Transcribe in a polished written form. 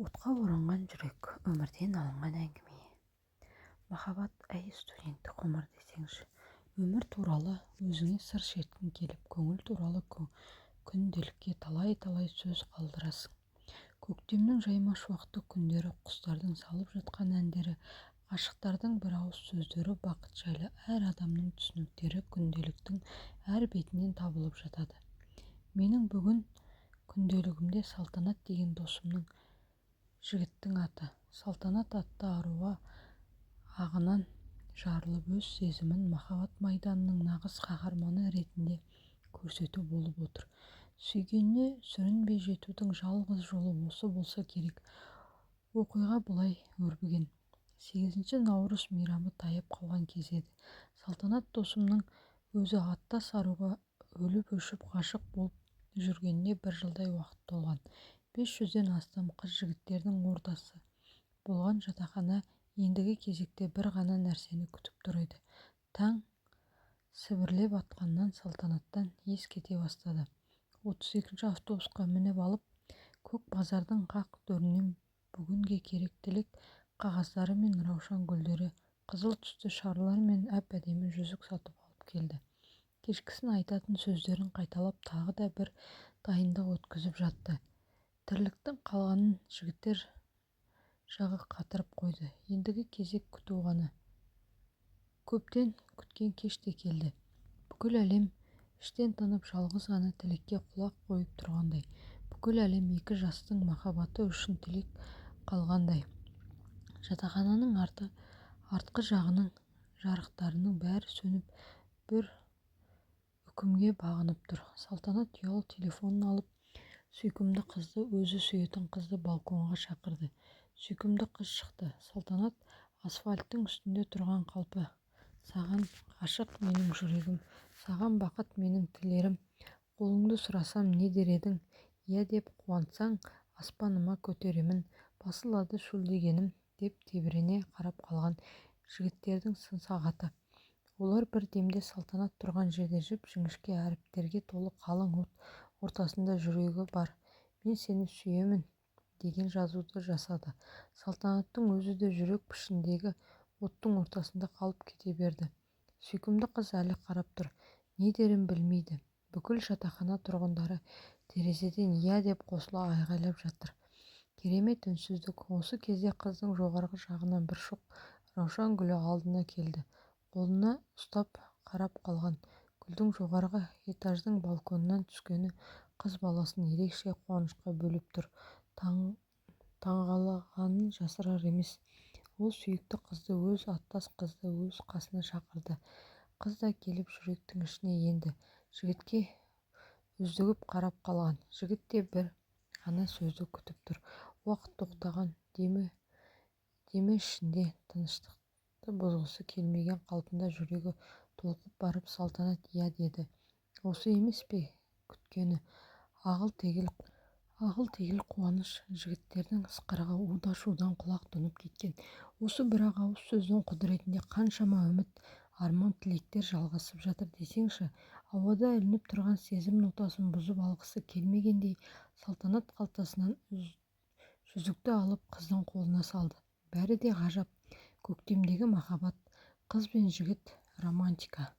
Отқа оранған жүрек, өмірден алынған әңгіме. Махаббат, әй студенттік ғұмыр десеңші. Өмір туралы өзіңе сыр шерткің келіп, көңіл туралы күнделікке талай сөз қалдырасың. Көктемнің жайма шуақты күндері, құстардың салып жатқан әндері, ғашықтардың бір ауыз сөздері бақыт жайлы әр адамның түсініктері күнделіктің әр бетінен табылып жатады. Менің бүгін күнделігімде Салтанат деген досымның жігіттің аты. Салтанат атты аруға ағынан жарылып өз сезімін махаббат майданының нағыз қаһарманы ретінде көрсету болып отыр. Сүйгеніне сүрінбей жетудің жалғыз жолы осы болса керек. Оқиға бұлай өрбіген. 8 наурыз мейрамы таяп қалған кез еді. Салтанат досымның өзі аттас аруға өліп-өшіп ғашық болып жүргеніне 1 жылдай уақыт толған. 500-ден астам қыз-жігіттердің ордасы болған жатақхана ендігі кезекте бір ғана нәрсені күтіп тұр еді. Таң сібірлеп атқаннан Салтанаттан ес кете бастады. 32-ші автобусқа мініп алып, көк базардың қақ төрінен бүгінге керектілік қағаздары мен раушан гүлдері, қызыл түсті шарлар мен әп-әдемі жүзік сатып алып келді. Кешкісін айтатын сөздерін қайталап тағы да бір дайындық өткізіп жатты. Тірліктің қалғанын жігіттер жағы қатырып қойды. Ендігі кезек күту ғана. Көптен күткен кеш те келді. Бүкіл әлем іштен тынып жалғыз ғана тілекке құлақ қойып тұрғандай. Бүкіл әлем екі жастың махаббаты үшін тілек қалғандай. Жатақхананың артқы жағының жарықтарының бәрі сөніп, бір үкімге бағынып тұр. Салтанат ұялы телефонын алып, сүйкімді қызды, өзі сүйетін қызды балконға шақырды. Сүйкімді қыз шықты. Салтанат асфальттың үстінде тұрған қалпы. Саған ғашық менің жүрегім, саған бақыт менің тілерім. Қолыңды сұрасам не дер едің? Иә деп қуансаң, аспаныма көтеремін. Басылады шөлдегенім деп тебірене қарап қалған жігіттердің сын сағаты. Олар бір демде Салтанат тұрған жерде жіп-жіңішке әріптерге толы қалың от ортасында жүрегі бар. Мен сені сүйемін деген жазуды жасады. Салтанаттың өзі де жүрек пішіндегі оттың ортасында қалып кете берді. Сүйкімді қыз әлі қарап тұр. Не дерін білмейді. Бүкіл жатақхана тұрғындары терезеден иә деп қосыла айғайлап жатыр. Керемет үнсіздік. Осы кезде қыздың жоғарғы жағынан бір шоқ раушан гүлі алдына келді. Қолына ұстап қарап қалған. Гүлдің жоғарғы этаждың балконынан түскені қыз баласын ерекше қуанышқа бөлеп тұр. Таңғалғанын жасырар емес. Ол сүйікті қызды, өз аттас қызды өз қасына шақырды. Қыз да келіп жүректің ішіне енді. Жігітке үздігіп қарап қалған. Жігіт те бір ғана сөзді күтіп тұр. Уақыт тоқтаған. Демі ішінде тыныштықты бұзғысы келмеген қалпында жүрегі толқып барып Салтанат иә деді. Осы емес пе күткені? Ағыл-тегіл қуаныш, жігіттердің ысқырығы у-шудан құлақ тұнып кеткен. Осы бір-ақ ауыз сөздің құдіретінде қаншама үміт, арман, тілектер жалғасып жатыр десеңші. Ауада ілініп тұрған сезім нотасын бұзып алғысы келмегендей, Салтанат қалтасынан жүзікті алып қыздың қолына салды. Бәрі де ғажап. Көктемдегі махаббат, қыз бен жігіт, романтика.